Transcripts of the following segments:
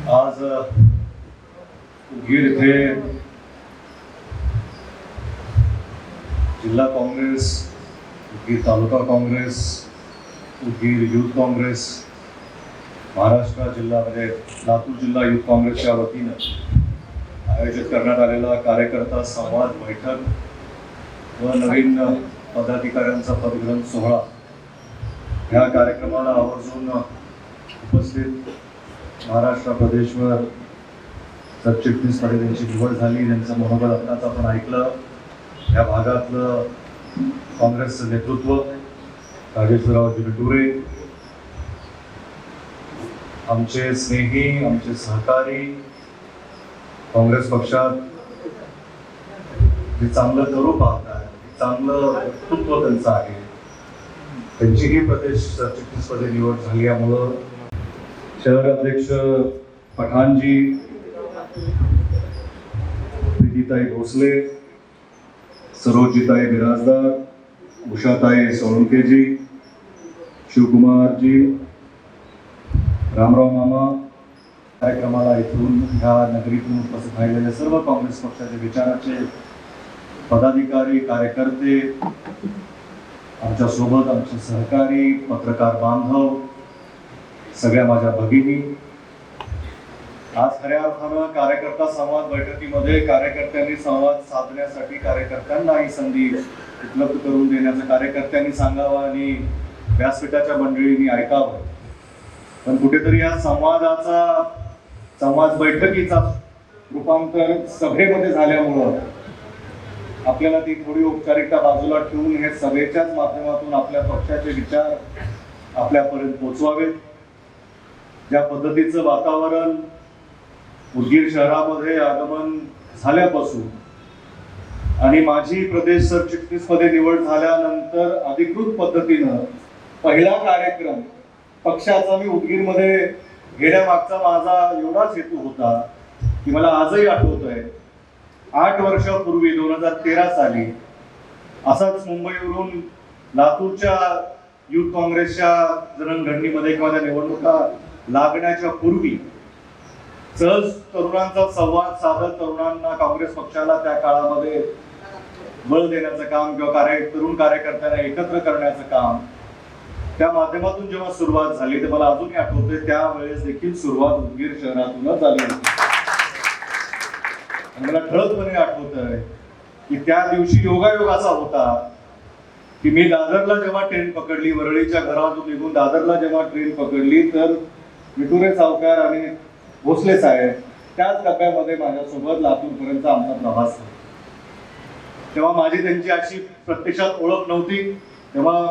आज उदगीर इथे जिल्हा काँग्रेस, उदगीर तालुका काँग्रेस, उदगीर युथ काँग्रेस, महाराष्ट्र जिल्हा म्हणजे लातूर जिल्हा युथ काँग्रेसच्या वतीनं आयोजित करण्यात आलेला कार्यकर्ता संवाद बैठक व नवीन पदाधिकाऱ्यांचा पदग्रहण सोहळा ह्या कार्यक्रमाला आवर्जून उपस्थित महाराष्ट्र प्रदेशवर सरचिटणीसपदी त्यांची निवड झाली. त्यांचं मनोबल आत्ताच आपण ऐकलं. या भागातलं काँग्रेसचं नेतृत्व राजेश्वरराव जिरटुरे, आमचे स्नेही, आमचे सहकारी, काँग्रेस पक्षात जे चांगलं करू पाहतात, चांगलं नेतृत्व त्यांचं आहे, त्यांचीही प्रदेश सरचिटणीसपदी निवड झाली. यामुळं शहर अध्यक्ष पठाणजी, प्रीतीताई भोसले, सरोजिताई बिराजदार, उषाताई सोळंकेजी, शिवकुमारजी, रामराव मामा, कार्यक्रमाला इथून ह्या नगरीतून उपस्थित राहिलेले सर्व काँग्रेस पक्षाचे विचाराचे पदाधिकारी, कार्यकर्ते, आमच्यासोबत आमचे सहकारी, पत्रकार बांधव, सगळ्या माझ्या भगिनी, आज खऱ्या अर्थानं कार्यकर्ता संवाद बैठकीमध्ये कार्यकर्त्यांनी संवाद साधण्यासाठी कार्यकर्त्यांना ही संधी उपलब्ध करून देण्याचं कार्यकर्त्यांनी सांगावं आणि व्यासपीठाच्या मंडळींनी ऐकावं. पण कुठेतरी या संवाद बैठकीचा रूपांतर सभेमध्ये झाल्यामुळं आपल्याला ती थोडी औपचारिकता बाजूला ठेवून हे सभेच्याच माध्यमातून आपल्या पक्षाचे विचार आपल्यापर्यंत पोहोचवावेत. ज्या पद्धतीचं वातावरण उदगीर शहरामध्ये आगमन झाल्यापासून आणि माझी प्रदेश सरचिटणीसमध्ये निवड झाल्यानंतर अधिकृत पद्धतीनं पहिला कार्यक्रम पक्षाचा मी उदगीरमध्ये घेण्यामागचा माझा एवढाच हेतू होता की मला आजही आठवतोय, 8 वर्षापूर्वी 2013 साली असाच मुंबईवरून लातूरच्या युथ काँग्रेसच्या जडणघडणीमध्ये किंवा त्या निवडणुका लागण्याच्या पूर्वी सहज तरुणांचा संवाद साधत तरुणांना काँग्रेस पक्षाला त्या काळामध्ये बळ देण्याचं काम किंवा तरुण कार्यकर्त्यांना एकत्र करण्याचं काम त्या माध्यमातून जेव्हा सुरुवात झाली ते मला अजूनही आठवतंय. त्यावेळेस देखील सुरुवात उदगीर शहरातूनच झाली होती. मला ठळकपणे आठवतंय की त्या दिवशी योगायोग असा होता की मी दादरला जेव्हा ट्रेन पकडली, वरळीच्या घरातून निघून दादरला जेव्हा ट्रेन पकडली तर विटुरे सावकार आणि भोसले साहेब त्याच डब्यामध्ये माझ्यासोबत लातूरपर्यंत आमचा प्रवास झाला. तेव्हा माझी त्यांची अशी प्रत्यक्षात ओळख नव्हती. तेव्हा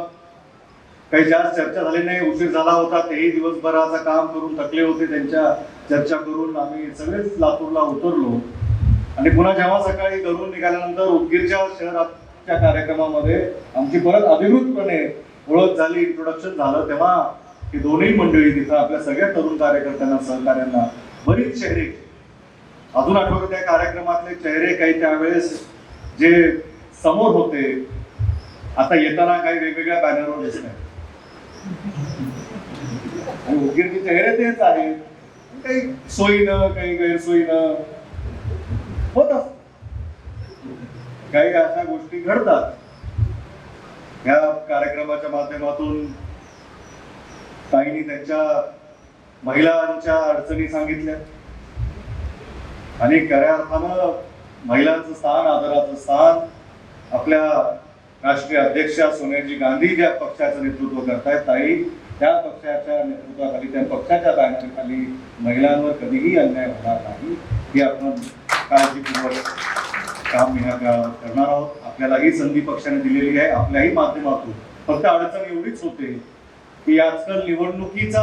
काही जास्त चर्चा झाली नाही, उशीर झाला होता. तेही दिवसभराचं काम करून थकले होते. त्यांच्या चर्चा करून आम्ही सगळेच लातूरला उतरलो आणि पुन्हा जेव्हा सकाळी घरून निघाल्यानंतर उदगीरच्या शहराच्या कार्यक्रमामध्ये आमची परत अधिकृतपणे ओळख झाली, इंट्रोडक्शन झालं. तेव्हा ही दोन्ही मंडळी तिथं आपल्या सगळ्या तरुण कार्यकर्त्यांना, सहकार्यांना बरीच चेहरे अजून आठवतं. त्या कार्यक्रमातले चेहरे काही त्यावेळेस जे समोर होते आता येताना काही वेगवेगळ्या बॅनरवर दिसत आहेत आणि उदगीरचे चेहरे तेच आहेत. काही सोयीनं, काही गैरसोयीनं होत असत, काही अशा गोष्टी घडतात. या कार्यक्रमाच्या माध्यमातून ताईंनी त्यांच्या महिलांच्या अडचणी सांगितल्या आणि खऱ्या अर्थानं महिलांचं स्थान, आदराचं स्थान आपल्या राष्ट्रीय अध्यक्षा सोनियाजी गांधी ज्या पक्षाचं नेतृत्व करतायत, ताई त्या पक्षाच्या नेतृत्वाखाली, त्या पक्षाच्या बॅनरखाली महिलांवर कधीही अन्याय होणार नाही ही आपण काळजीपूर्वक काम करणार आहोत. आपल्याला ही संधी पक्षाने दिलेली आहे आपल्याही माध्यमातून. फक्त अडचण एवढीच होते की आजकाल निवडणुकीचा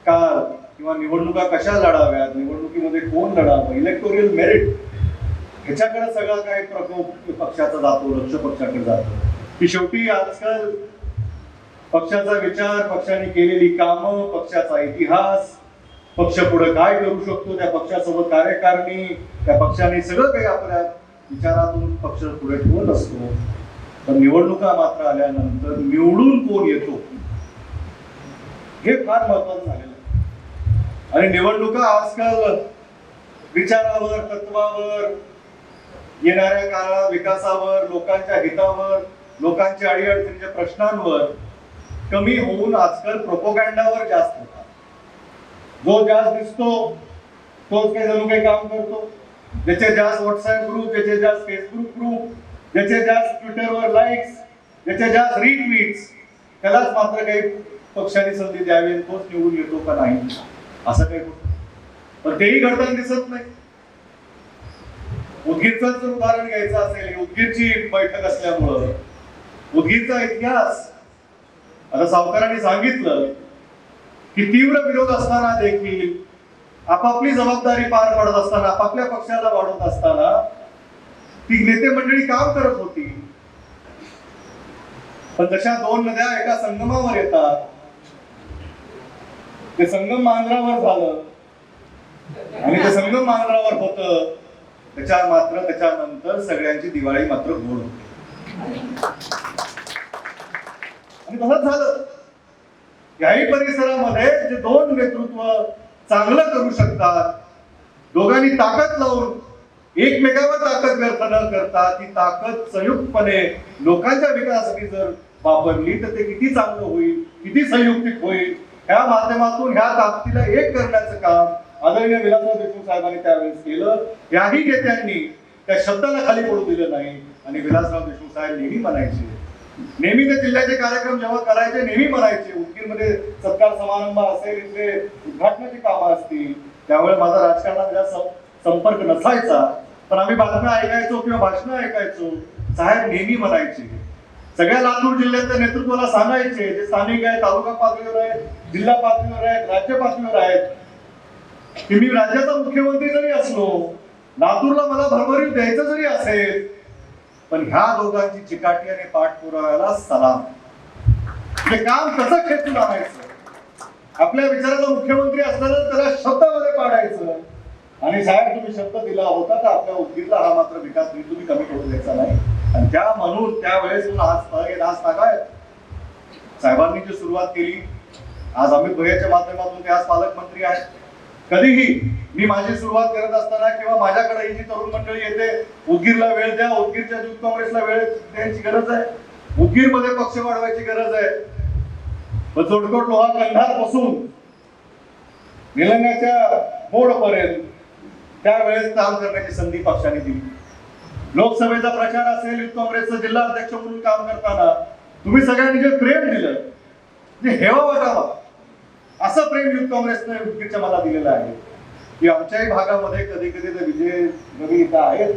काळ किंवा निवडणुका कशा लढाव्यात, निवडणुकीमध्ये कोण लढावं, इलेक्टोरियल मेरिट ह्याच्याकडे सगळा काय प्रकोप पक्षाचा जातो, लक्ष पक्षाकडे जातं की शेवटी आजकाल पक्षाचा विचार, पक्षाने केलेली कामं, पक्षाचा इतिहास, पक्ष पुढे काय करू शकतो, त्या पक्षासोबत कार्यकारिणी, त्या पक्षाने सगळं काही आपल्या विचारातून पक्ष पुढे ठेवत असतो. पण निवडणुका मात्र आल्यानंतर निवडून कोण येतो हे फार महत्वाचं झालेलं आहे. आणि निवडणुका आजकाल विचारावर, तत्वावर, येणाऱ्या काळात विकासावर, लोकांच्या हितावर, लोकांच्या अडीअडचणीच्या प्रश्नांवर कमी होऊन आजकाल प्रोपोगँडावर जास्त होतात. जो जास्त दिसतो तोच काही जणू काही काम करतो. ज्याचे जास्त व्हॉट्सअप ग्रुप, ज्याचे जास्त फेसबुक ग्रुप, ज्याचे जास्त ट्विटरवर लाईक्स, ज्याचे जास्त रिट्वीट्स, त्यालाच मात्र काही पक्षाने संधी द्यावी आणि तोच निवडून येतो का नाही असं काही होतं. पण तेही घडताना दिसत नाही. उदगीरचं जर उदाहरण घ्यायचं असेल, उदगीरची बैठक असल्यामुळं उदगीरचा इतिहास, आता सावकारांनी सांगितलं की तीव्र विरोध असताना देखील आपापली जबाबदारी पार पडत असताना, आपापल्या पक्षाला वाढवत असताना ती नेते मंडळी काम करत होती. पण जशा दोन नद्या एका संगमावर येतात, ते संगम मांजरावर झालं आणि ते संगम मांजरावर होतं, त्याच्यानंतर सगळ्यांची दिवाळी मात्र गोड होती. आणि तसंच झालं. याही परिसरामध्ये जे दोन नेतृत्व चांगलं करू शकतात, दोघांनी ताकद लावून एकमेकावर ताकद व्यर्थ न करता ती ताकद संयुक्तपणे लोकांच्या विकासासाठी जर वापरली तर ते किती चांगलं होईल, किती संयुक्तिक होईल. ह्या माध्यमातून ह्या ताकदीला एक करण्याचं काम आदरणीय विलासराव देशमुख साहेबांनी त्यावेळेस केलं. याही नेत्यांनी त्या शब्दाला खाली पडू दिलं नाही. आणि विलासराव देशमुख साहेब नेहमी म्हणायचे, नेहमी ते जिल्ह्याचे कार्यक्रम जेव्हा करायचे नेहमी म्हणायचे, उदगीरमध्ये सत्कार समारंभ असेल, इथे उद्घाटनाची कामं असतील, त्यावेळेस माझा राजकारणात जास्त संपर्क नसायचा, पण आम्ही बातम्या ऐकायचो किंवा भाषणं ऐकायचो. साहेब नेहमी म्हणायचे, सगळ्या लातूर जिल्ह्याच्या नेतृत्वाला सांगायचे, जे स्थानिक आहे, तालुका पातळीवर आहेत, जिल्हा पातळीवर आहेत, राज्य पातळीवर आहेत, की मी राज्याचा मुख्यमंत्री जरी असलो, लातूरला मला भरभरीत द्यायचं जरी असेल, पण ह्या दोघांची चिकाटी आणि पाठपुराव्याला सलाम. हे काम कसं खेचून आणायचं, आपल्या विचाराचा मुख्यमंत्री असताना त्याला शब्दामध्ये पाडायचं. आणि साहेब तुम्ही शब्द दिला होता तर आपल्या उदगीरला हा मात्र विकास तुम्ही कमी करू द्यायचा नाही. आणि त्या म्हणून त्यावेळेस आज तागायत साहेबांनी जी सुरुवात केली, आज अमित भैयाच्या माध्यमातून ते आज पालकमंत्री आहेत. कधीही मी माझी सुरुवात करत असताना किंवा माझ्याकडे ही जी तरुण मंडळी येते, उदगीरला वेळ द्या, उदगीरच्या युथ काँग्रेसला वेळ द्यायची गरज आहे, उदगीरमध्ये पक्ष वाढवायची गरज आहे. जोडकोट लोहा कंधार पासून निलंग्याच्या बोर्डपर्यंत त्यावेळेस काम करण्याची संधी पक्षाने दिली. लोकसभेचा प्रचार असेल, युथ काँग्रेसचा जिल्हा अध्यक्ष म्हणून काम करताना तुम्ही सगळ्यांनी जे प्रेम दिलं, जे हेवा वाटावा असं प्रेम युथ काँग्रेसने उदगीरच्या मला दिलेलं आहे. की आमच्याही भागामध्ये कधी कधी ते विजय रवी इथं आहेत,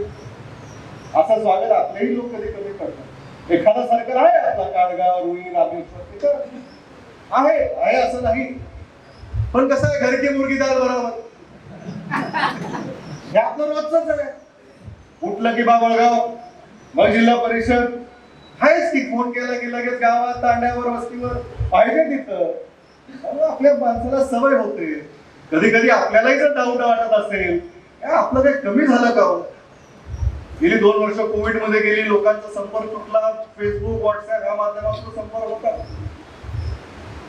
असं स्वागत आपलेही लोक कधी कधी करतात. एखादा सरकार आहे आपला काडगाव, रुई, रामेश्वर तिथं आहे असं नाही, पण कसं आहे, घर की मुर्गी दाल बरोबर हे आपलं रोजच आहे. उठलं की बाबळगाव, मग जिल्हा परिषद आहेच की, फोन केला की लगेच गावात, तांड्यावर, वस्तीवर पाहिजे तिथं. आपल्या माणसाला सवय होते. कधी कधी आपल्यालाही जर डाऊट वाटत असेल, आपलं काही कमी झालं का हो? गेली 2 वर्ष कोविड मध्ये गेली, लोकांचा संपर्क तुटला, फेसबुक, व्हॉट्सअप या माध्यमातून संपर्क होता.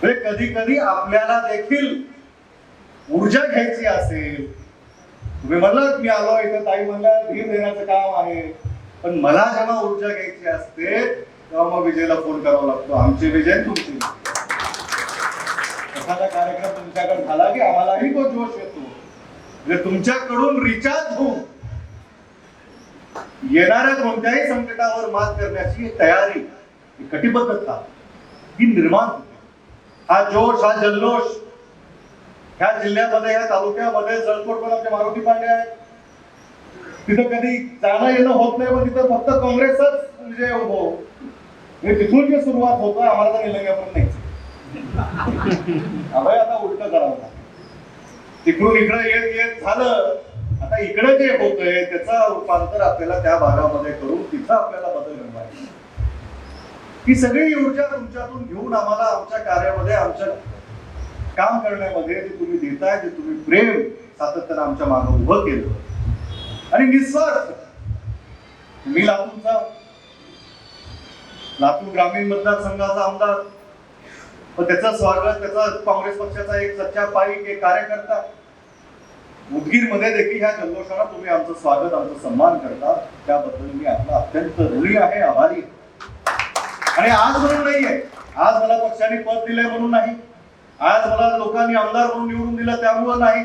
कधी कधी आपल्याला देखील ऊर्जा घ्यायची असेल, तुम्ही म्हणलात मी आलो इथं, ताई म्हणल्या धीर देण्याचं काम आहे, पण मला जेव्हा ऊर्जा घ्यायची असते तेव्हा मग विजयला फोन करावा लागतो, आमची विजय तुमची. एखादा कार्यक्रम तुमच्याकडे झाला की आम्हालाही तो जोश येतो. म्हणजे तुमच्याकडून रिचार्ज होऊन येणाऱ्या कोणत्याही संकटावर मात करण्याची तयारी, कटिबद्धता ही निर्माण होते. हा जोश, हा जल्लोष ह्या जिल्ह्यामध्ये, ह्या तालुक्यामध्ये, जळकोट पण आमचे मारुती पांडे आहेत, तिथं कधी जाणं येणं होत नाही, पण तिथं फक्त काँग्रेसच विजय हो. तिथून जे सुरुवात होतं, आम्हाला तर निलंग्यापर्यंत नाही. आता उलट करावं, तिकडून इकडे येत येत झालं. आता इकडे जे होतंय त्याचा रूपांतर आपल्याला त्या भागामध्ये करून तिथं आपल्याला बदल घडवायचा. ही सगळी ऊर्जा तुमच्यातून घेऊन आम्हाला आमच्या कार्यामध्ये, आमच्या काम करण्यामध्ये जे तुम्ही देताय, जे तुम्ही प्रेम सातत्यानं आमच्या मागे उभं केलं आणि निस्वार्थ. मी लातूर ग्रामीण मतदारसंघाचा आमदार, त्याचं स्वागत, त्याचा काँग्रेस पक्षाचा एक सच्चा पाईक, एक कार्यकर्ता उदगीरमध्ये देखील ह्या जल्लोषाला तुम्ही आमचं स्वागत, आमचं सन्मान करता, त्याबद्दल मी आपला अत्यंत ऋणी आहे, आभारी आहे. आणि आज म्हणून नाहीये, आज मला पक्षाने पद दिलंय म्हणून नाही, आज मला लोकांनी आमदार म्हणून निवडून दिलं त्यामुळं नाही,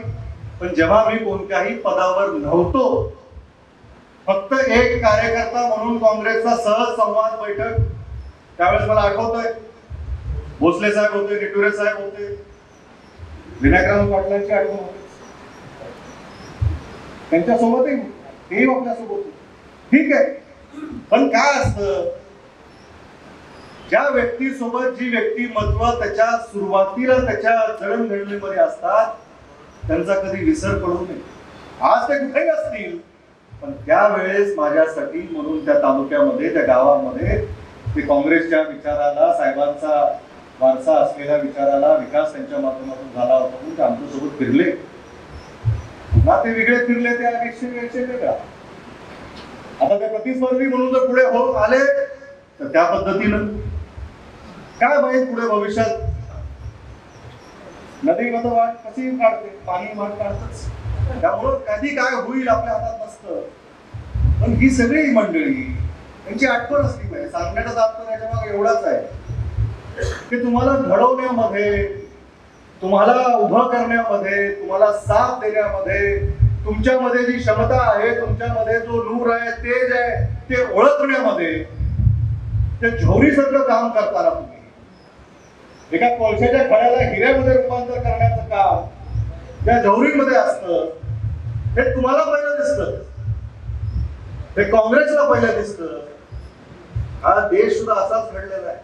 पण जेव्हा मी कोणत्याही पदावर नव्हतो, फक्त एक कार्यकर्ता म्हणून काँग्रेसचा सहज संवाद बैठक, त्यावेळेस मला आठवतंय भोसले साहेब होते, निटुरे साहेब होते, विनायकराव पाटलांची आठवण होते, त्यांच्यासोबतही तेही आपल्यासोबत होते. ठीक आहे, पण काय असतं, ज्या व्यक्तीसोबत जी व्यक्तिमत्व त्याच्या सुरुवातीला त्याच्या जडणघडणीमध्ये असतात त्यांचा कधी विसर पडू नये. आज ते कुठेही असतील, पण त्यावेळेस माझ्यासाठी म्हणून त्या तालुक्यामध्ये, त्या गावामध्ये ते काँग्रेसच्या विचाराला, साहेबांचा वारसा असलेल्या विचाराला विकास त्यांच्या माध्यमातून झाला होता म्हणून ते आमच्यासोबत फिरले. पुन्हा ते वेगळे फिरले, ते अपेक्षे वेगळा. आता ते प्रतिस्पर्धी म्हणून जर पुढे हो आले तर त्या पद्धतीनं काय माहित पुढे भविष्यात नदीमध्ये वाट कशी काढते, पाणी वाट काढतच, त्यामुळं कधी काय होईल आपल्या हातात नसतं. पण ही सगळी मंडळी त्यांची आठवण असली पाहिजे. सांगण्याचा तात्पर्य याच्या मागे एवढाच आहे की तुम्हाला घडवण्यामध्ये, तुम्हाला उभं करण्यामध्ये, तुम्हाला साथ देण्यामध्ये, तुमच्यामध्ये जी क्षमता आहे, तुमच्यामध्ये जो नूर आहे, तेज आहे, ते ओळखण्यामध्ये ते झोरीसारखं काम करताना तुम्ही एका कोळशाच्या खड्याला हिऱ्यामध्ये रूपांतर करण्याचं काम त्या झोरीमध्ये असतं. हे तुम्हाला पहिलं दिसतं, हे काँग्रेसला पहिलं दिसतं. हा देश सुद्धा असाच घडलेला आहे.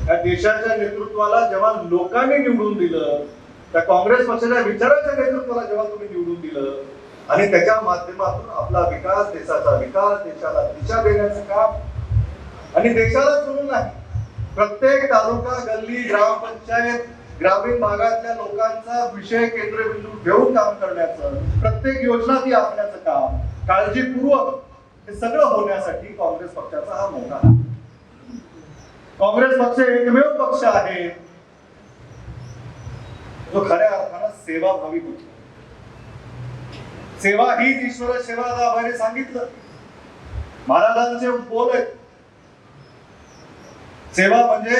या देशाच्या नेतृत्वाला जेव्हा लोकांनी निवडून दिलं, त्या काँग्रेस पक्षाच्या विचाराच्या नेतृत्वाला जेव्हा तुम्ही निवडून दिलं आणि त्याच्या माध्यमातून आपला विकास, देशाचा विकास, देशाला दिशा देण्याचं काम, आणि देशालाच म्हणून नाही, प्रत्येक तालुका, गल्ली, ग्रामपंचायत, ग्रामीण भागातल्या लोकांचा विषय केंद्रबिंदू ठेवून काम करण्याचं, प्रत्येक योजना ती आखण्याचं काम काळजीपूर्वक, हे सगळं होण्यासाठी काँग्रेस पक्षाचा हा मोठा आहे. काँग्रेस पक्ष एकमेव पक्ष आहे जो खऱ्या अर्थानं सेवाभावी होतो. सेवा हीच ईश्वर सेवा, आभारी सांगितलं, महाराजांचे बोल आहेत. सेवा म्हणजे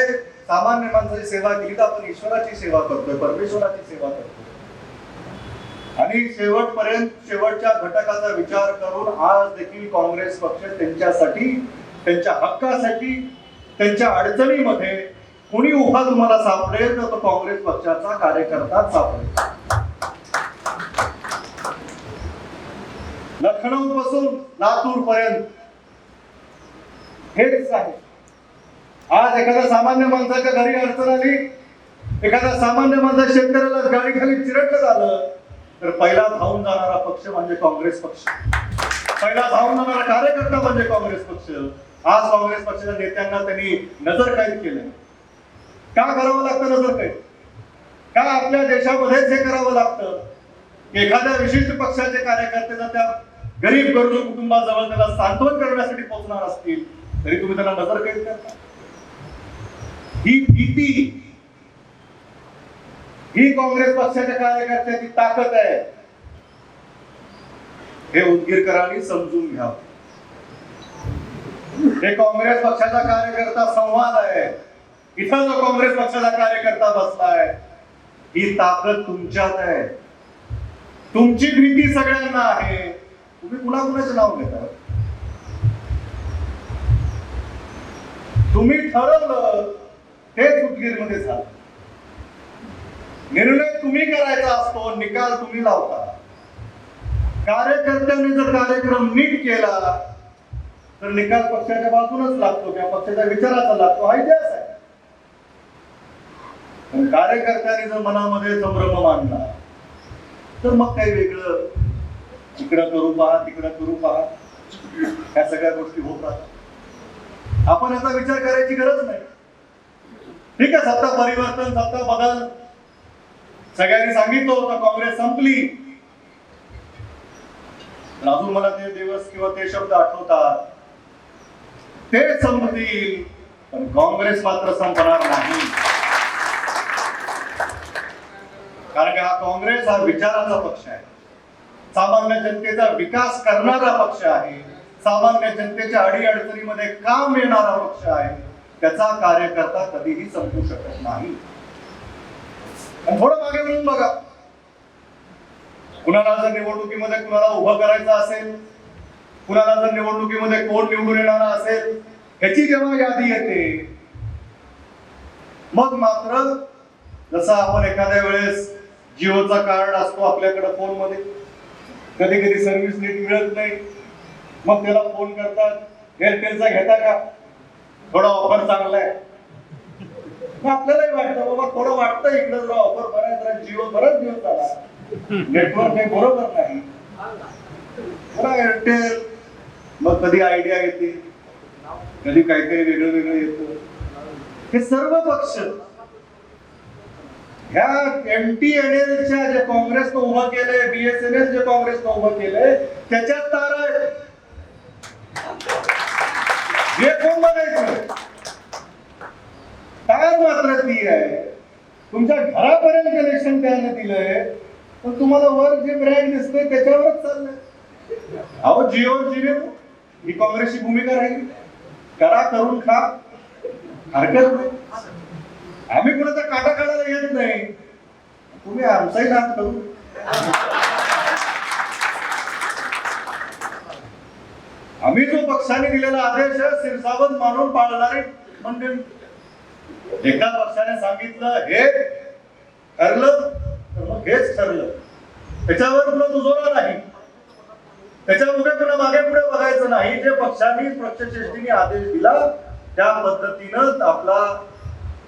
सामान्य माणसाची सेवा केली तर आपण ईश्वराची सेवा करतोय, परमेश्वराची सेवा करतोय. आणि शेवटपर्यंत शेवटच्या घटकाचा विचार करून आज देखील काँग्रेस पक्ष त्यांच्यासाठी, त्यांच्या हक्कासाठी, त्यांच्या अडचणीमध्ये कोणी उभा तुम्हाला सापडेल तर तो काँग्रेस पक्षाचा कार्यकर्ताच सापडेल. लखनौ पासून लातूर पर्यंत हेच आहे. आज एखाद्या सामान्य माणसाच्या घरी अडचण आली, एखाद्या सामान्य माणसा शेतकऱ्याला गाडी खाली चिरडलं झालं तर पहिला धावून जाणारा पक्ष म्हणजे काँग्रेस पक्ष, पहिला धावून जाणारा कार्यकर्ता म्हणजे काँग्रेस पक्ष. आज काँग्रेस पक्षाच्या नेत्यांना त्यांनी नजरकैद केलं. का करावं लागतं नजरकैद? का आपल्या देशामध्येच हे करावं लागतं? एखाद्या विशिष्ट पक्षाचे कार्यकर्ते जर त्या गरीब गरजू कुटुंबाजवळ त्याला सांत्वन करण्यासाठी पोहोचणार असतील तरी तुम्ही त्यांना नजरकैद करता. ही भीती, ही काँग्रेस पक्षाच्या कार्यकर्त्याची ताकद आहे, हे उदगीरकरांनी समजून घ्यावं. हे काँग्रेस पक्षाचा कार्यकर्ता संवाद आहे. इथं जो काँग्रेस पक्षाचा कार्यकर्ता बसलाय, ही ताकद तुमच्यात आहे. तुमची भीती सगळ्यांना आहे. तुम्ही कुणाकुणाचे नाव घेता? तुम्ही ठरवलं तेच उदगीरमध्ये झालं. निर्णय तुम्ही करायचा असतो, निकाल तुम्ही लावता. कार्यकर्त्यांनी जर कार्यक्रम नीट केला तर निकाल पक्षाच्या बाजूनच लागतो, त्या पक्षाच्या विचाराचा लागतो, हा इतिहास आहे. पण कार्यकर्त्यांनी जर मनामध्ये संभ्रम मांडला तर मग काही वेगळं, इकडं करू पहा, तिकडं करू पहा, ह्या सगळ्या गोष्टी होत राहतात. आपण याचा विचार करायची गरज नाही. ठीक आहे, सत्ता परिवर्तन, सत्ता बदल, सगळ्यांनी सांगितलं होतं काँग्रेस संपली. अजून मला ते दिवस किंवा ते शब्द आठवतात. ते संपतील पण काँग्रेस मात्र संपणार नाही. कारण की हा काँग्रेस हा विचाराचा पक्ष आहे, सामान्य जनतेचा विकास करणारा पक्ष आहे, सामान्य जनतेच्या अडीअडचणीमध्ये काम येणारा पक्ष आहे. त्याचा कार्यकर्ता कधीही संपू शकत नाही. थोडं मागे वळून बघा, कुणाला जर निवडणुकीमध्ये कुणाला उभं करायचं असेल, कुणाला जर निवडणुकीमध्ये कोण निवडून येणारा असेल, ह्याची जेव्हा यादी येते, मग मात्र जसं आपण एखाद्या वेळेस जिओचा कार्ड असतो आपल्याकडे फोन मध्ये, कधी कधी सर्व्हिस नीट मिळत नाही, मग त्याला फोन करतात, एअरटेलचा घेता का, थोडा ऑफर चांगला आहे. मग आपल्यालाही वाटतं बाबा, थोडं वाटतं इकडे जरा ऑफर बराच, जरा जिओ बराच दिवस झाला नेटवर्क काही बरोबर नाही, बरं एअरटेल. मग कधी आयडिया येते, कधी काहीतरी वेगळं वेगळं येतं. हे सर्व पक्ष ह्या MTNL जे काँग्रेसनं उभं केलंय, BSNL जे काँग्रेसनं उभं केलंय, त्याच्यात तार आहे. हे कोण म्हणायचं, तार मात्र ती आहे. तुमच्या घरापर्यंत कनेक्शन त्याने दिलंय, पण तुम्हाला वर जे ब्रँड दिसतंय त्याच्यावरच चाललंय. अहो जिओ ही काँग्रेसची भूमिका राहील. करा, करून खा, हरकत नाही. आम्ही कुणाचा काटा काढायला येत नाही, तुम्ही आमचाही नाद करू. आम्ही जो पक्षाने दिलेला आदेश आहे शिरसावत मानून पाळणारे मंडळी. एका पक्षाने सांगितलं हे ठरलं तर मग हेच ठरलं, त्याच्यावर पुन्हा दुजोरा नाही, त्याच्यामुळे पुन्हा मागे पुढे बघायचं नाही. जे पक्षाने पक्षश्रेष्ठीने आदेश दिला त्या पद्धतीनं आपला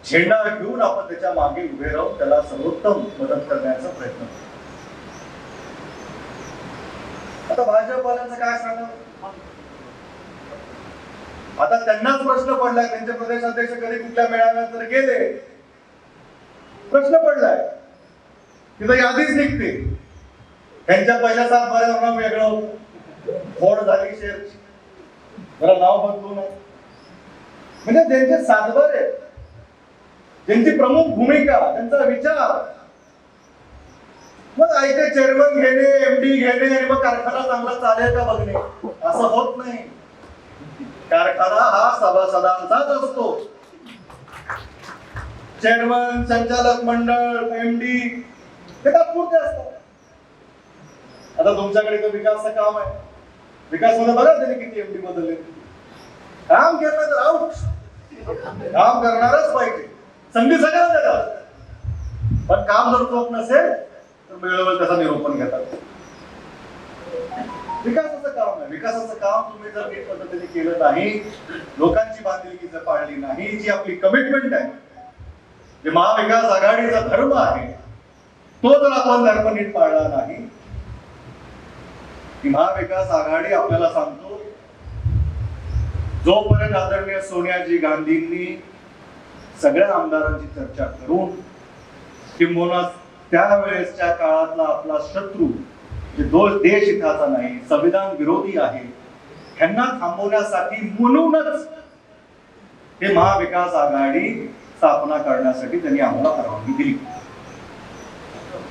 झेंडा घेऊन आपण त्याच्या मागे उभे राहून त्याला सर्वोत्तम मदत करण्याचा प्रयत्न करतो. आता भाजपवाल्यांचं काय सांगा, आता त्यांनाच प्रश्न पडलाय, त्यांचे प्रदेशाध्यक्ष कधी कुठल्या मेळाव्यात जर गेले, प्रश्न पडलाय, तिथं यादीच निघते. त्यांच्या पहिल्या 7 बऱ्या वेगळं फोड झाली शेअरची, जरा नाव बदलून, म्हणजे त्यांचे सातबारे, त्यांची प्रमुख भूमिका, त्यांचा विचार, मग आयते चेअरमन घेणे, MD घेणे आणि मग कारखाना चांगला चालेल का बघणे, असं होत नाही. कारखाना हा सभासदांचाच असतो. चेअरमन, संचालक मंडळ, MD हे तात्पुरते असतात. आता तुमच्याकडे तर विकासचं काम आहे, विकास मध्ये बघा त्यांनी किती MD बदलले. काम केलं तर आउट, काम करणारच पाहिजे, संधी सगळ्या देतात, पण काम जर चोख नसेल तर वेळोवेळी त्याचा निरोपण घेतात. विकासाचं काम आहे, विकासाचं काम तुम्ही जर नीट पद्धतीने केलं नाही, लोकांची बांधिलकी जर पाळली नाही, जी आपली कमिटमेंट आहे, जे महाविकास आघाडीचा धर्म आहे, तो जर आपण धर्म नीट पाळला नाही, की महाविकास आघाडी आपल्याला सांगतो, जोपर्यंत आदरणीय सोनियाजी गांधींनी सगळ्या आमदारांची चर्चा करून किंबहुना त्यावेळेसच्या काळातला आपला शत्रू, जे देश हिताचा नाही, संविधान विरोधी आहे, त्यांना थांबवण्यासाठी म्हणूनच हे महाविकास आघाडी स्थापना करण्यासाठी त्यांनी आम्हाला परवानगी दिली.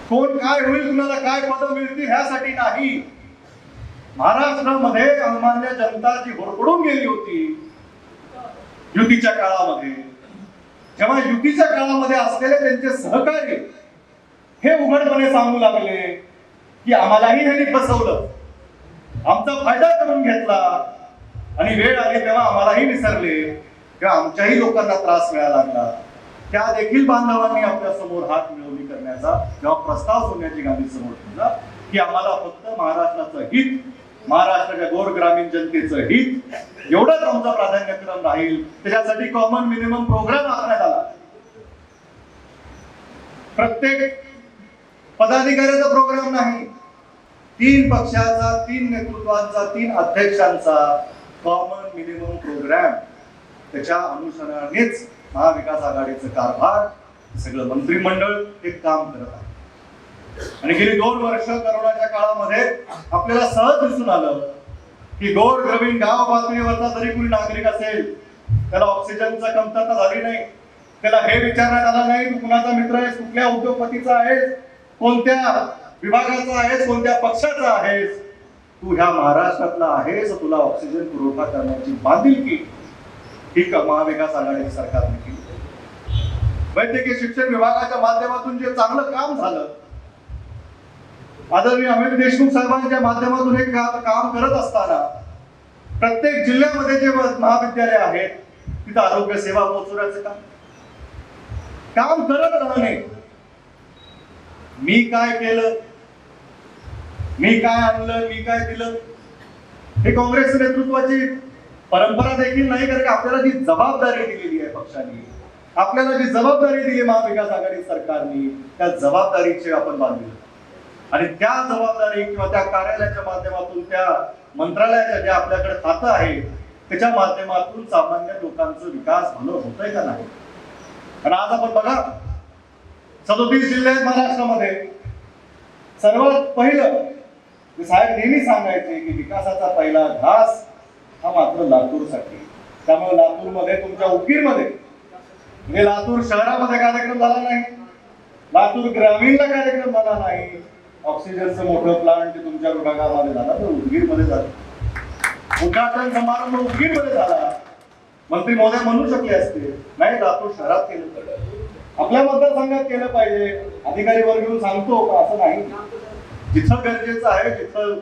कोण काय होईल, कुणाला काय पदं मिळतील ह्यासाठी नाही. महाराष्ट्रामध्ये सामान्य जनता जी होरपळून गेली होती युतीच्या काळामध्ये, जेव्हा युतीच्या काळामध्ये असलेले त्यांचे सहकारी हे उघडपणे सांगू लागले की आम्हालाही ह्यांनी फसवलं, आमचा फायदा करून घेतला आणि वेळ आली तेव्हा आम्हालाही विसरले, तेव्हा आमच्याही लोकांना त्रास मिळायला लागला, त्या देखील बांधवांनी आपल्या समोर हात मिळवणी करण्याचा जेव्हा प्रस्ताव सोनियाजी गांधी समोर ठेवला की आम्हाला फक्त महाराष्ट्राचं हित, महाराष्ट्राच्या गोरग्रामीण जनतेचं हित एवढंच आमचा प्राधान्यक्रम राहील, त्याच्यासाठी कॉमन मिनिमम प्रोग्राम आखण्यात आला. प्रत्येक पदाधिकाऱ्याचा प्रोग्राम नाही, 3 पक्षाचा, 3 नेतृत्वांचा, 3 अध्यक्षांचा कॉमन मिनिमम प्रोग्राम, त्याच्या अनुसरणानेच महाविकास आघाडीचं कारभार, सगळं मंत्रिमंडळ हे काम करत आहे. आणि गेली 2 वर्ष करोनाच्या काळामध्ये आपल्याला सहज दिसून आलं की गोरगरीब गाव पातळीवरचा जरी कुणी नागरिक असेल, त्याला ऑक्सिजनचा कमतरता झाली नाही, त्याला हे विचारण्यात आलं नाही तू कुणाचा मित्र आहेस, कुठल्या उद्योगपतीचा आहेस, कोणत्या विभागाचा आहेस, कोणत्या पक्षाचा आहेस, तू ह्या महाराष्ट्रातला आहेस, तुला ऑक्सिजन पुरवठा करण्याची बांधिलकी ही महाविकास आघाडी सरकारने केली. वैद्यकीय शिक्षण विभागाच्या माध्यमातून जे चांगलं काम झालं, आदरणीय अमित देशमुख साहेबांच्या माध्यमातून हे काम करत असताना प्रत्येक जिल्ह्यामध्ये जे महाविद्यालय आहेत तिथं आरोग्य सेवा पोहोचवण्याचं काम करत राहणे. मी काय केलं, मी काय आणलं, मी काय दिलं, हे काँग्रेस नेतृत्वाची परंपरा देखील नाही. कारण आपल्याला जी जबाबदारी दिलेली आहे पक्षाने, आपल्याला जी जबाबदारी दिली महाविकास आघाडी सरकारने, त्या जबाबदारीचे आपण बांधले आणि त्या जबाबदारी किंवा त्या कार्यालयाच्या माध्यमातून, त्या मंत्रालयाच्या जे आपल्याकडे खातं आहे त्याच्या माध्यमातून सामान्य लोकांचा विकास भलं होतंय का नाही. आणि आज आपण बघा 37 जिल्हे आहेत महाराष्ट्रामध्ये. सर्वात पहिलं साहेब नेहमी सांगायचे की विकासाचा पहिला घास हा मात्र लातूरसाठी. त्यामुळे लातूरमध्ये, तुमच्या उदगीरमध्ये, म्हणजे लातूर शहरामध्ये कार्यक्रम झाला नाही, लातूर ग्रामीणला कार्यक्रम झाला नाही. ऑक्सिजनचं मोठं प्लांट तुमच्या विभागामध्ये झाला तर उदगीरमध्ये झालं. उद्घाटन समारंभ उदगीरमध्ये झाला. मंत्री महोदय म्हणू शकले असते, नाही लातूर शहरात केलं पाहिजे, आपल्या मतदारसंघात केलं पाहिजे. अधिकारी वर्ग येऊन सांगतो का, असं नाही. जिथं गरजेचं आहे, जिथं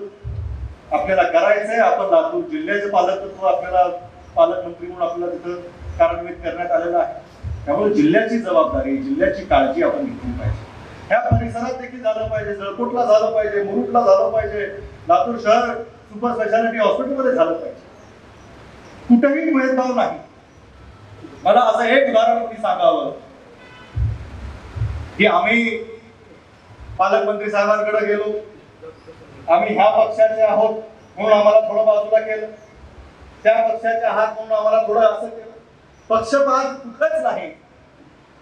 आपल्याला करायचंय, आपण लातूर जिल्ह्याचे पालकत्व आपल्याला पालकमंत्री म्हणून आपल्याला तिथं कार्यान्वित करण्यात आलेलं आहे. त्यामुळे जिल्ह्याची जबाबदारी, जिल्ह्याची काळजी आपण घेतली पाहिजे. ह्या परिसरात देखील झालं पाहिजे, जळकोटला झालं पाहिजे, मुरुडला झालं पाहिजे, लातूर शहर सुपर स्पेशालिटी हॉस्पिटलमध्ये झालं पाहिजे. कुठेही भेदभाव नाही. मला असं एक उदाहरण मी सांगावं की आम्ही पालकमंत्री साहेबांकडे गेलो, आम्ही ह्या पक्षाचे आहोत म्हणून आम्हाला थोडं बाजूला केलं, त्या पक्षाचे आहात म्हणून आम्हाला थोडं असं केलं. पक्षपात कुठंच नाही.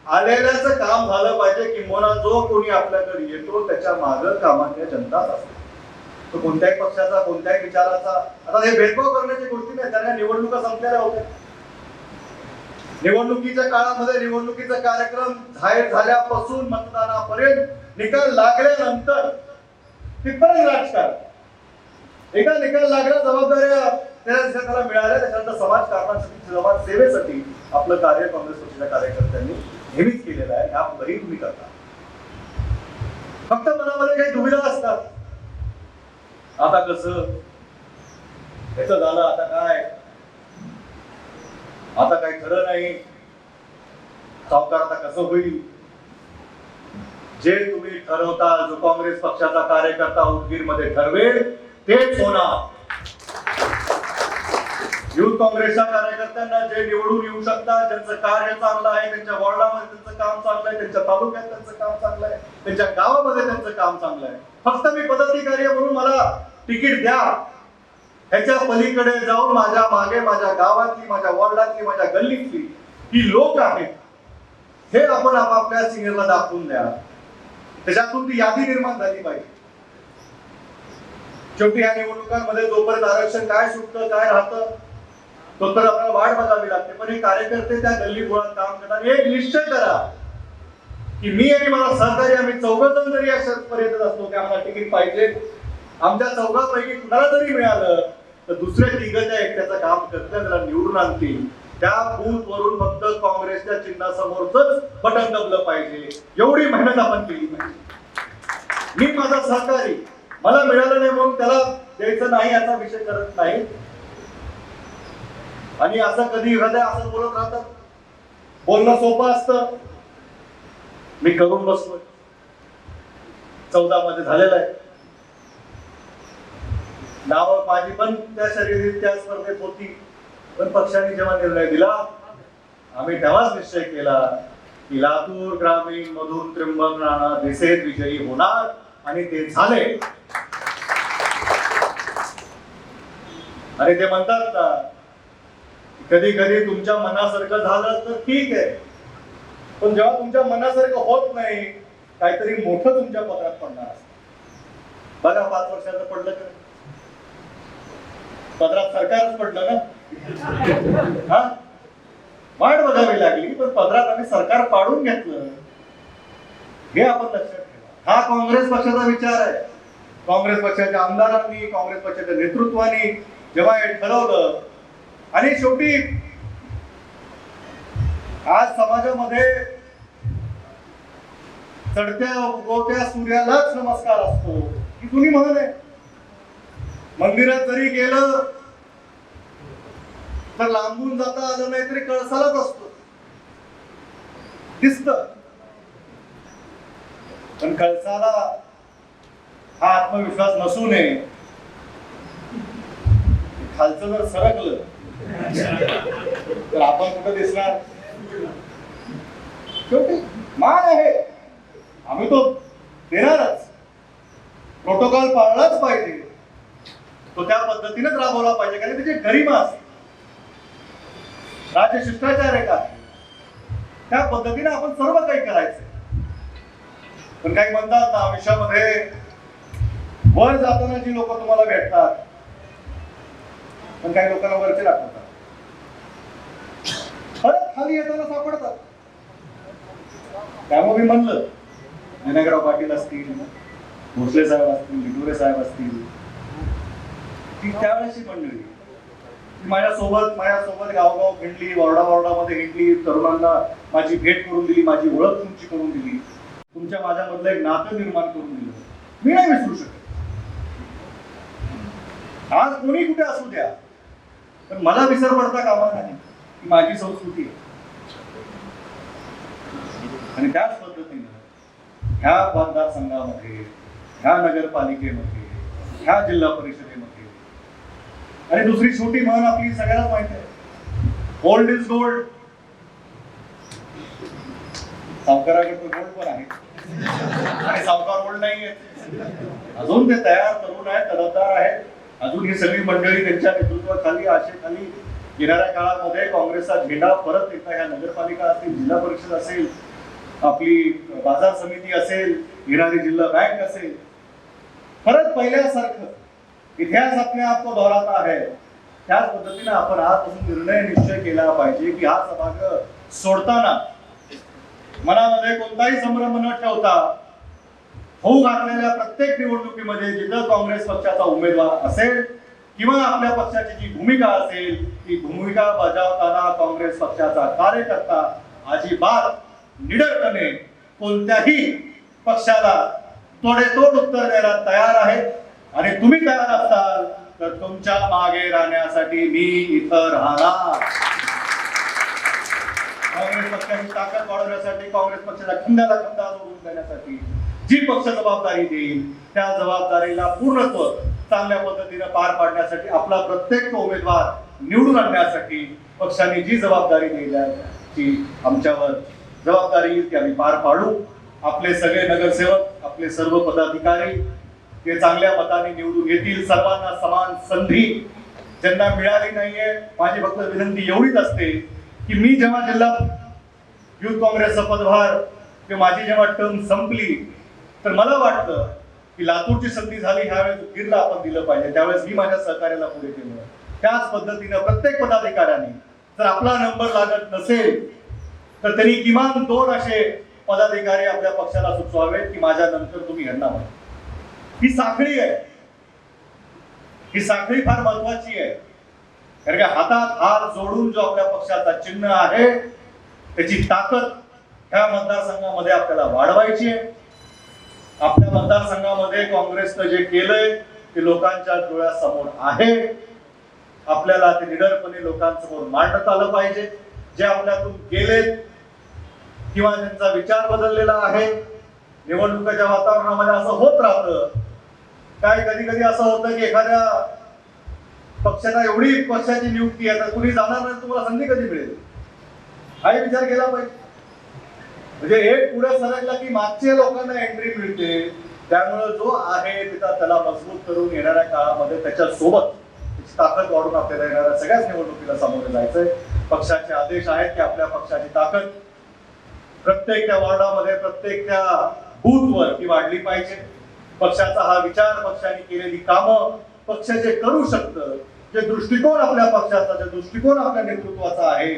आलेल्याचं काम झालं पाहिजे. किंवा जो कोणी आपल्याकडे येतो त्याच्या मागं कामान्य जनताच असते, तो कोणत्याही पक्षाचा, कोणत्याही विचाराचा. आता हे भेदभाव करण्याची गोष्टी नाही. त्यांना निवडणुका संपलेल्या होत्या. निवडणुकीच्या काळामध्ये निवडणुकीचा कार्यक्रम जाहीर झाल्यापासून मतदानापर्यंत, निकाल लागल्यानंतर तिथपर्यंत राजकारण. एका निकाल लागल्या जबाबदाऱ्या त्याला मिळाल्या, त्याच्यानंतर समाजकारणासाठी, समाज सेवेसाठी आपलं कार्य काँग्रेस पक्षाच्या कार्यकर्त्यांनी नेहमीच केलेलं आहे. ह्या पुढेही तुम्ही करता. फक्त मनामध्ये काही दुविधा असतात. आता कसं, त्याचं झालं, आता काय, आता काही खरं नाही, सावकार आता कसं होईल. जे तुम्ही ठरवता, जो काँग्रेस पक्षाचा कार्यकर्ता उदगीर मध्ये ठरवेल तेच होणार. युथ काँग्रेसच्या कार्यकर्त्यांना जे निवडून येऊ शकतात, ज्यांचं कार्य चांगलं आहे, त्यांच्या वॉर्डामध्ये त्यांचं काम चांगलं आहे, त्यांच्या तालुक्यात त्यांचं काम चांगलं आहे, त्यांच्या गावामध्ये त्यांचं काम चांगलं आहे, फक्त मी पदाधिकारी म्हणून मला तिकीट द्या, ह्याच्या पलीकडे जाऊन माझ्या मागे माझ्या गावातली, माझ्या वॉर्डातली, माझ्या गल्लीतली ही लोक आहेत, हे आपण आपापल्या सिनियरला दाखवून द्या. त्याच्यातून ती यादी निर्माण झाली पाहिजे. शेवटी या निवडणुकांमध्ये जोपर्यंत आरक्षण काय सुटतं, काय राहतं, तो तर आपल्याला वाट बघावी लागते. पण हे कार्यकर्ते त्या गल्ली गोळात काम करतात. एक निश्चय करा की मी आणि मला सहकारी, आम्ही चौघजण जरी अशा पर्यंत असतो की आम्हाला तिकीट पाहिजे, आमच्या चौघांपैकी कुणाला जरी मिळालं तर दुसऱ्या तिघाच्या एकट्याचं काम करतात, त्याला निवडून आणतील. त्या बूथ वरून फक्त काँग्रेसच्या चिन्हासमोरच बटन दबलं पाहिजे, एवढी मेहनत आपण केली पाहिजे. मी माझा सहकारी, मला मिळालं नाही म्हणून त्याला द्यायचं नाही याचा विषय करत नाही. आणि असं कधी एखाद्या असं बोलत राहतात, बोलणं सोपं असतं. मी करून बसलोय, 14 मध्ये झालेलं आहे. नाव माझी पण त्या शर्यतीत, त्या स्पर्धेत होती. पण पक्षाने जेव्हा निर्णय दिला, आम्ही तेव्हाच निश्चय केला की लातूर ग्रामीण मधून त्र्यंबक राणा दिसेत विजयी होणार, आणि ते झाले. आणि ते म्हणतात ना, कधी कधी तुमच्या मनासारखं झालं तर ठीक आहे, पण जेव्हा तुमच्या मनासारखं होत नाही, काहीतरी मोठं तुमच्या पत्रात पडणार असतं. बघा 5 वर्षाचं पडलं का, पदरात सरकारच पडलं ना. हा, वाट बघावी लागली, पण पदरात आम्ही सरकार पाडून घेतलं. हे आपण लक्षात ठेवा. हा काँग्रेस पक्षाचा विचार आहे. काँग्रेस पक्षाच्या आमदारांनी, काँग्रेस पक्षाच्या नेतृत्वाने जेव्हा हे ठरवलं, आणि शेवटी आज समाजामध्ये चढत्या उगवत्या सूर्यालाच नमस्कार असतो ही जुनी म्हण आहे. मंदिरात जरी गेलं तर लांबून जाता आलं नाही तरी कळसालाच असतो, दिसत. पण कळसाला हा आत्मविश्वास नसू नये. खालचं जर सरकलं तर आपण कुठं दिसणार? शेवटी मान आहे, आम्ही तो देणारच. प्रोटोकॉल पाळलाच पाहिजे, तो त्या पद्धतीनेच राबवला पाहिजे, कारण त्याची गरिमा असते, राज्य शिष्टाचार आहे का, त्या पद्धतीने आपण सर्व काही करायचं. पण काही म्हणतात ना, आयुष्यामध्ये वर जाताना जी लोक तुम्हाला भेटतात, पण काही लोकांना वरचे दाखवतात, परत खाली येताना सापडतात. त्यामुळे मी म्हणलं, विनायकराव पाटील असतील, भोसले साहेब असतील, लिटोरे साहेब असतील, ती त्यावेळेची मंडळी माझ्यासोबत गावगाव हिंडली, वॉर्डामध्ये हिंडली, तरुणांना माझी भेट करून दिली, माझी ओळख तुमची करून दिली, तुमच्या माझ्यामधलं एक नातं निर्माण करून दिलं. मी नाही विसरू शकत. आज कोणी कुठे असू द्या, पण मला विसर पडता कामा नाही, ही माझी संस्कृती आहे. आणि त्याच पद्धतीनं ह्या मतदारसंघामध्ये, ह्या नगरपालिकेमध्ये, ह्या जिल्हा परिषदेमध्ये, आणि दुसरी छोटी म्हण आपली सगळ्यांनाच माहिती आहे, ओल्ड इज गोल्ड. सावकाराकडे गोल्ड पण आहे आणि सावकार ओल्ड नाही आहे. अजून ते तयार तरुण आहेत, तडफदार आहेत. अजून ही सगळी मंडळी त्यांच्या नेतृत्वाखाली, आशेखाली येणाऱ्या काळामध्ये काँग्रेसचा झेंडा परत एकदा ह्या नगरपालिका असतील, जिल्हा परिषद असेल, आपली बाजार समिती असेल, येणारी जिल्हा बँक असेल, परत पहिल्यासारखं इतिहास अपने आप को दोहराता है. त्याच पद्धतीने आपण आजपासून निर्णय निश्चय केला पाहिजे की हा सभागृह सोडताना मनामध्ये कोणताही संभ्रम न ठेवता होऊ घातलेल्या प्रत्येक निवडणुकीमध्ये जिथं काँग्रेस पक्षाचा उमेदवार असेल किंवा आपल्या पक्षाची जी भूमिका असेल, ती भूमिका बजावताना काँग्रेस पक्षाचा कार्यकर्ता अजिबात निडरपणे कोणत्याही पक्षाला तोडेतोड उत्तर द्यायला तयार आहेत. आणि तुम्ही तयार असाल तर तुमच्या मागे राहण्यासाठी मी इथं राहणार. काँग्रेस पक्षाची ताकद वाढवण्यासाठी, काँग्रेस पक्षाच्या खंड्याला खंडा जोडून देण्यासाठी जी पक्ष जबाबदारी देईल त्या जबाबदारीला पूर्णत्व चांगल्या पद्धतीने पार पाडण्यासाठी, आपला प्रत्येक उमेदवार निवडून आणण्यासाठी पक्षाने जी जबाबदारी दिली आमच्यावर जबाबदारी येईल ती आम्ही पार पाडू. आपले सगळे नगरसेवक, आपले सर्व पदाधिकारी ते चांगल्या मताने निवडून येतील. सर्वांना समान संधी ज्यांना मिळाली नाहीये, माझी फक्त विनंती एवढीच असते की मी जेव्हा जिल्हा युथ काँग्रेसचा पदभार किंवा माझी जेव्हा टर्म संपली, तर मला वाटतं की लातूरची संधी झाली, ह्यावेळेस बीडला आपण दिलं पाहिजे. त्यावेळेस मी माझ्या सहकार्याला पुढे केलं. त्याच पद्धतीनं प्रत्येक पदाधिकाऱ्यांनी जर आपला नंबर लागत नसेल तर त्यांनी किमान 2 असे पदाधिकारी आपल्या पक्षाला सुचवावेत की माझ्या नंतर तुम्ही यांना म्हणा. ही साखळी आहे, ही साखळी फार महत्वाची आहे. कारण की हातात हात जोडून जो आपल्या पक्षाचा चिन्ह आहे त्याची ताकद ह्या मतदारसंघामध्ये आपल्याला वाढवायची आहे. आपल्या मतदारसंघामध्ये काँग्रेसनं जे केलंय ते लोकांच्या डोळ्यासमोर आहे. आपल्याला ते निडरपणे लोकांसमोर मांडण्यात आलं पाहिजे. जे आपल्यातून गेलेत किंवा ज्यांचा विचार बदललेला आहे, निवडणुकीच्या वातावरणामध्ये असं होत राहतं. काय कधी कधी असं होतं की एखाद्या पक्षाला एवढी पक्षाची नियुक्ती आहे तर कुणी जाणार नाही, तुम्हाला संधी कधी मिळेल हाही विचार केला पाहिजे. म्हणजे एक पुढे सरकला की मागच्या लोकांना एंट्री मिळते. त्यामुळे जो आहे तिथं त्याला मजबूत करून येणाऱ्या काळामध्ये त्याच्या सोबत ताकद वाढून आपल्याला येणाऱ्या सगळ्याच निवडणुकीला सामोरे जायचंय. पक्षाचे आदेश आहेत की आपल्या पक्षाची ताकद प्रत्येक त्या वॉर्डामध्ये, प्रत्येक त्या बूथवर ती वाढली पाहिजे. पक्षाचा हा विचार, पक्षाने केलेली कामं पक्ष जे करू शकतं, जे दृष्टिकोन आपल्या पक्षाचा, जे दृष्टिकोन आपल्या नेतृत्वाचा आहे,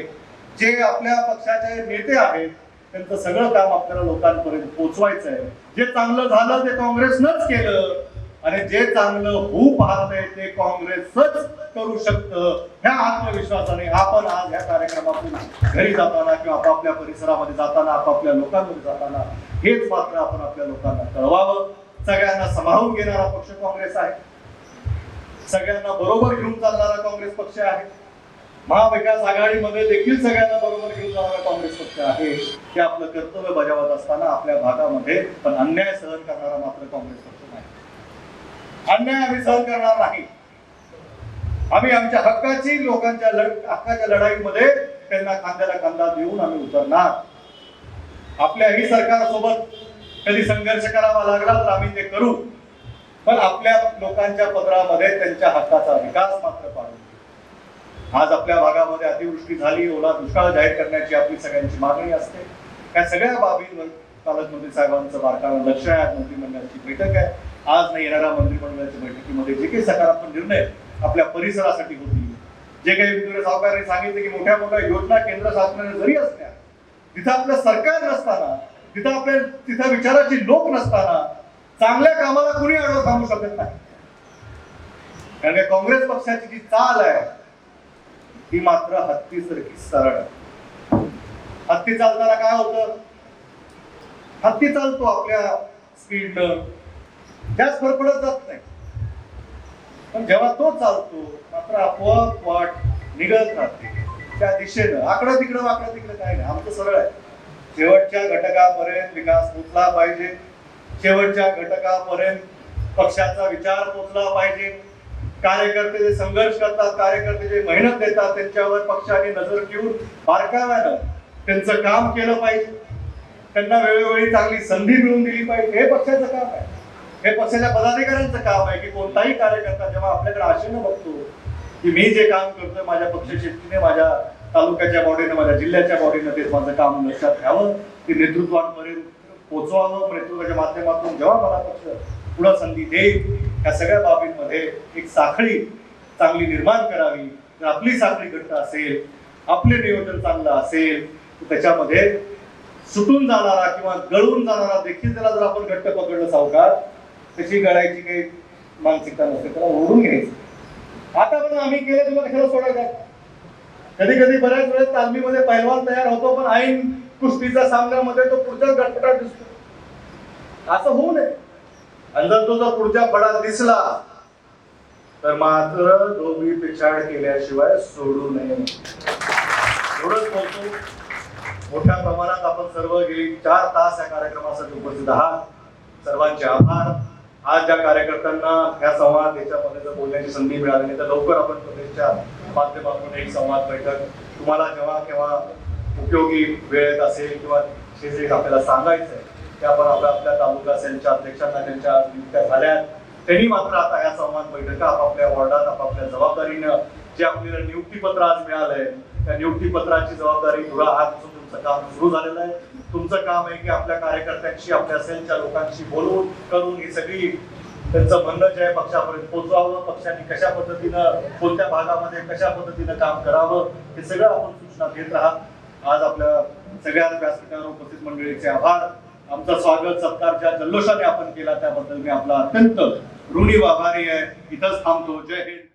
जे आपल्या पक्षाचे नेते आहेत त्यांचं सगळं काम आपल्याला लोकांपर्यंत पोहोचवायचं आहे. जे चांगलं झालं ते काँग्रेसनंच केलं आणि जे चांगलं होऊ पाहतंय ते काँग्रेसच करू शकतं. ह्या आत्मविश्वासाने आपण आज ह्या कार्यक्रमातून घरी जाताना किंवा आपापल्या परिसरामध्ये जाताना, आपापल्या लोकांमध्ये जाताना हेच मात्र आपण आपल्या लोकांना कळवावं. सगळ्यांना सांभाळून घेणारा पक्ष काँग्रेस आहे. सगळ्यांना बरोबर घेऊन चालणारा काँग्रेस पक्ष आहे. महाविकास आघाडीमध्ये देखील सगळ्यांना बरोबर घेऊन जाणारा काँग्रेस पक्ष आहे. ते आपलं कर्तव्य बजावत असताना आपल्या भागामध्ये पण अन्याय सहन करणारा मात्र काँग्रेस पक्ष नाही. अन्याय आम्ही सहन करणार नाही. आम्ही आमच्या हक्काची लोकांच्या हक्काच्या लढाईमध्ये त्यांना खांद्याला खांदा देऊन आम्ही उतरणार. आपल्याही सरकारसोबत कधी संघर्ष करावा लागला तर आम्ही ते करू, पण आपल्या लोकांच्या पदरामध्ये त्यांच्या हक्काचा विकास मात्र पाडू. आज आपल्या भागामध्ये अतिवृष्टी झाली, ओला दुष्काळ जाहीर करण्याची आपली सगळ्यांची मागणी असते. त्या सगळ्या बाबींवर पालकमंत्री साहेबांचं बारकाईनं लक्ष आहे. आज मंत्रिमंडळाची बैठक आहे. आज नाही येणाऱ्या मंत्रिमंडळाच्या बैठकीमध्ये जे काही सकारात्मक निर्णय आपल्या परिसरासाठी होतील, जे काही विद्युत सावकारांनी सांगितले की मोठ्या मोठ्या योजना केंद्र शासनाने जरी असल्या, तिथं आपलं सरकार नसताना, तिथं विचाराची लोक नसताना चांगल्या कामाला कुणी अडवत थांबू शकत नाही. कारण काँग्रेस पक्षाची जी चाल आहे ती मात्र हत्तीसारखी सरळ आहे. हत्ती चालताना काय होतं? हत्ती चालतो आपल्या स्पीडनं, जास्त फरफडत जात नाही. पण जेव्हा तो चालतो मात्र आपोआप वाट निघत राहते त्या दिशेनं. आकडं तिकडं वाकडं तिकडं काय नाही, आमचं सरळ आहे. शेवटच्या घटकापर्यंत विकास पोचला पाहिजे. शेवटच्या घटकापर्यंत पक्षाचा विचार पोचला पाहिजे. कार्यकर्ते जे संघर्ष करतात, कार्यकर्ते जे मेहनत देतात, त्यांच्यावर पक्षाने नजर ठेवून बारकाव्यानं त्यांचं काम केलं पाहिजे. त्यांना वेळोवेळी चांगली संधी मिळवून दिली पाहिजे. हे पक्षाचं काम आहे. हे पक्षाच्या पदाधिकाऱ्यांचं काम आहे की कोणताही कार्यकर्ता जेव्हा आपल्याकडे आशेनं बघतो की मी जे काम करतोय माझ्या पक्षशक्तीने, माझ्या तालुक्याच्या बॉडीने, माझ्या जिल्ह्याच्या बॉडीने तेच माझं काम लक्षात घ्यावं, की नेतृत्वापर्यंत पोहोचवावं. नेतृत्वाच्या माध्यमातून जेव्हा मला पक्ष पुढं संधी देईल, या सगळ्या बाबींमध्ये एक साखळी चांगली निर्माण करावी. जर आपली साखळी घट्ट असेल, आपले नियोजन चांगलं असेल, तर त्याच्यामध्ये सुटून जाणारा किंवा गळून जाणारा देखील त्याला जर आपण घट्ट पकडलं सावकार, त्याची गळायची काही मानसिकता नसते, त्याला ओढून घ्यायचं. आता पण आम्ही केलं, तुला कशाला सोडायचं? कधी कधी बऱ्याच वेळेस तालमीमध्ये पहिलवान तयार होतो, पण ऐन कुस्तीच्या सामन्यामध्ये तो पुढच्याच गटपटात दिसतो. असं होऊ नये. आणि जर तो जर पुढच्या फडात दिसला तर मात्र दोघी पिछाड केल्याशिवाय सोडू नये. एवढंच बोलतो. मोठ्या प्रमाणात आपण सर्व गेली 4 तास या कार्यक्रमासाठी उपस्थित आहात. सर्वांचे आभार. आज ज्या कार्यकर्त्यांना ह्या संवाद याच्यामध्ये जर बोलण्याची संधी मिळाली नाही तर लवकर आपण प्रदेशच्या माध्यमातून एक संवाद बैठक तुम्हाला जेव्हा केव्हा उपयोगी वेळेत असेल किंवा जे आपल्याला सांगायचं आहे ते आपण आपल्या तालुका सेलच्या अध्यक्षांना त्यांच्या नियुक्त्या झाल्यात, त्यांनी मात्र आता ह्या संवाद बैठका आपापल्या वॉर्डात आपापल्या जबाबदारीनं जे आपल्याला नियुक्तीपत्र आज मिळालंय त्या नियुक्तीपत्राची जबाबदारी पुरा आजपासून तुमचं काम सुरू झालेलं आहे. तुमचं काम आहे की आपल्या कार्यकर्त्यांशी, आपल्या सेलच्या लोकांशी बोलून करून ही सगळी त्यांचं म्हणणं जे आहे पक्षापर्यंत पोहोचवावं. पक्षाने कशा पद्धतीनं कोणत्या भागामध्ये कशा पद्धतीनं काम करावं हे सगळं आपण सूचना घेत राहा. आज आपल्या सगळ्या व्यासपीठावर उपस्थित मंडळीचे आभार. आमचं स्वागत सत्कार ज्या जल्लोषाने आपण केला त्याबद्दल मी आपला अत्यंत ऋणी व आभारी आहे. इथंच थांबतो. जय हिंद.